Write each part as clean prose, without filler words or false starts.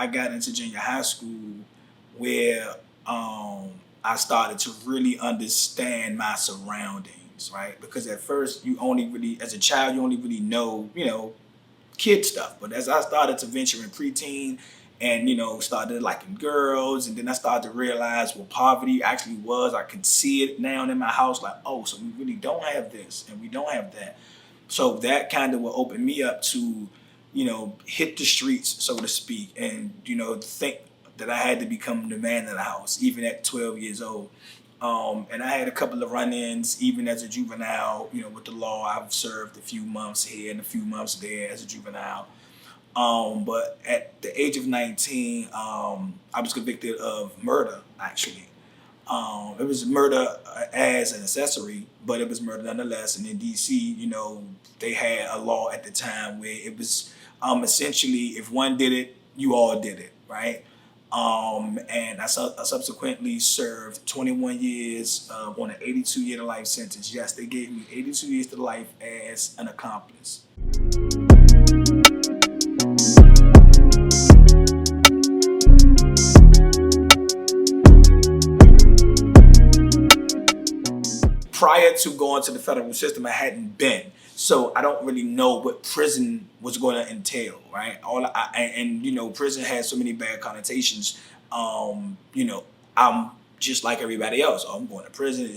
I got into junior high school where I started to really understand my surroundings, right? Because at first you only really, as a child, you only really know, kid stuff. But as I started to venture in preteen and, started liking girls, and then I started to realize what poverty actually was, I could see it now in my house, like, oh, so we really don't have this and we don't have that. So that kind of will open me up to, hit the streets, so to speak, and, think that I had to become the man of the house, even at 12 years old. And I had a couple of run-ins, even as a juvenile, with the law. I've served a few months here and a few months there as a juvenile. But at the age of 19, I was convicted of murder, actually. It was murder as an accessory, but it was murder nonetheless. And in DC, they had a law at the time where it was essentially, if one did it, you all did it, right? And I subsequently served 21 years on an 82-year to life sentence. Yes, they gave me 82 years to life as an accomplice. Prior to going to the federal system, I hadn't been, so I don't really know what prison was going to entail, right? Prison has so many bad connotations. I'm just like everybody else. Oh, I'm going to prison.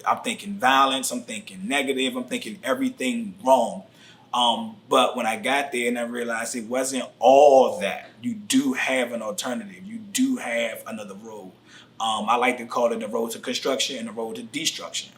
I'm thinking violence. I'm thinking negative. I'm thinking everything wrong. But when I got there and I realized it wasn't all that, you do have an alternative. You do have another road. I like to call it the road to construction and the road to destruction.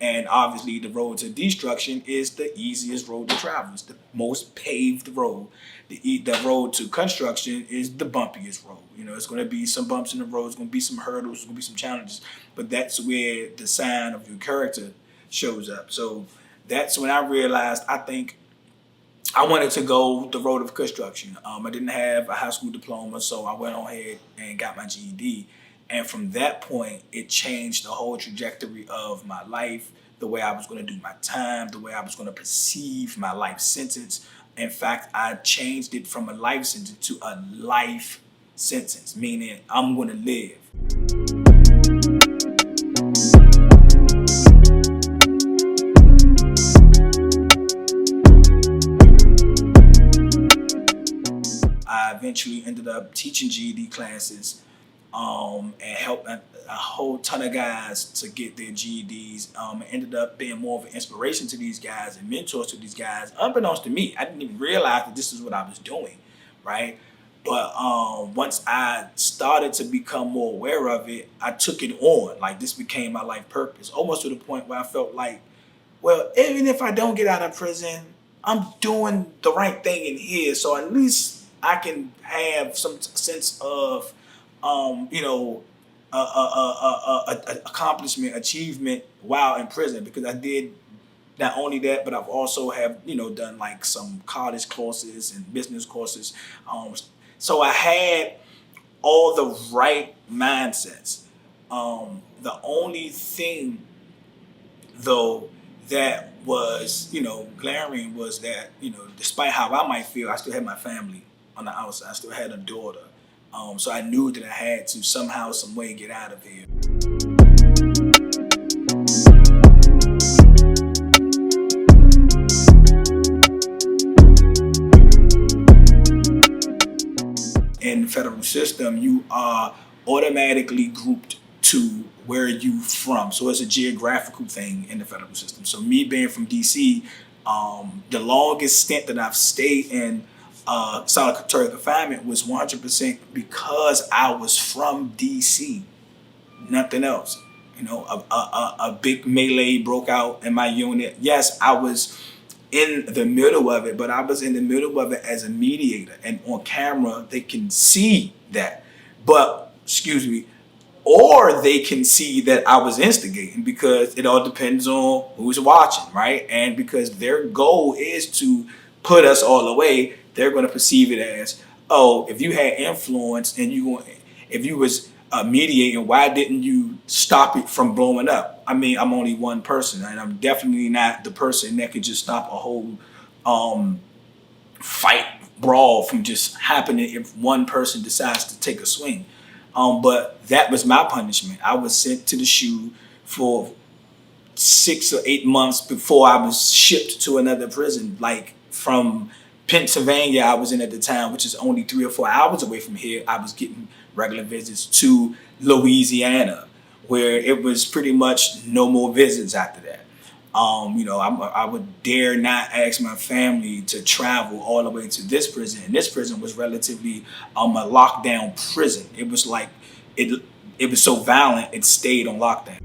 And obviously the road to destruction is the easiest road to travel. It's the most paved road. The road to construction is the bumpiest road. It's going to be some bumps in the road. It's going to be some hurdles. It's going to be some challenges. But that's where the sign of your character shows up. So that's when I realized I think I wanted to go the road of construction. I didn't have a high school diploma, so I went on ahead and got my GED. And from that point, it changed the whole trajectory of my life, the way I was going to do my time, the way I was going to perceive my life sentence. In fact, I changed it from a life sentence to a life sentence, meaning I'm going to live. I eventually ended up teaching GED classes and helped a whole ton of guys to get their GEDs. It ended up being more of an inspiration to these guys and mentors to these guys. Unbeknownst to me, I didn't even realize that this is what I was doing, right? But once I started to become more aware of it, I took it on. Like, this became my life purpose, almost to the point where I felt like, well, even if I don't get out of prison, I'm doing the right thing in here. So at least I can have some sense of accomplishment, achievement while in prison, because I did not only that, but I've also have done like some college courses and business courses. So I had all the right mindsets. The only thing though that was glaring was that despite how I might feel, I still had my family on the outside. I still had a daughter. So I knew that I had to somehow, some way get out of here. In the federal system, you are automatically grouped to where you from. So it's a geographical thing in the federal system. So me being from DC, the longest stint that I've stayed in solitary confinement was 100% because I was from DC, nothing else. A big melee broke out in my unit. Yes, I was in the middle of it, but I was in the middle of it as a mediator, and on camera they can see that. But or they can see that I was instigating, because it all depends on who's watching, right? And because their goal is to put us all away, they're going to perceive it as, oh, if you had influence and if you was mediating, why didn't you stop it from blowing up? I mean, I'm only one person, and I'm definitely not the person that could just stop a whole fight brawl from just happening if one person decides to take a swing. But that was my punishment. I was sent to the SHU for 6 or 8 months before I was shipped to another prison. Like from Pennsylvania, I was in at the time, which is only 3 or 4 hours away from here. I was getting regular visits to Louisiana, where it was pretty much no more visits after that. I would dare not ask my family to travel all the way to this prison. And this prison was relatively a lockdown prison. It was like it was so violent, it stayed on lockdown.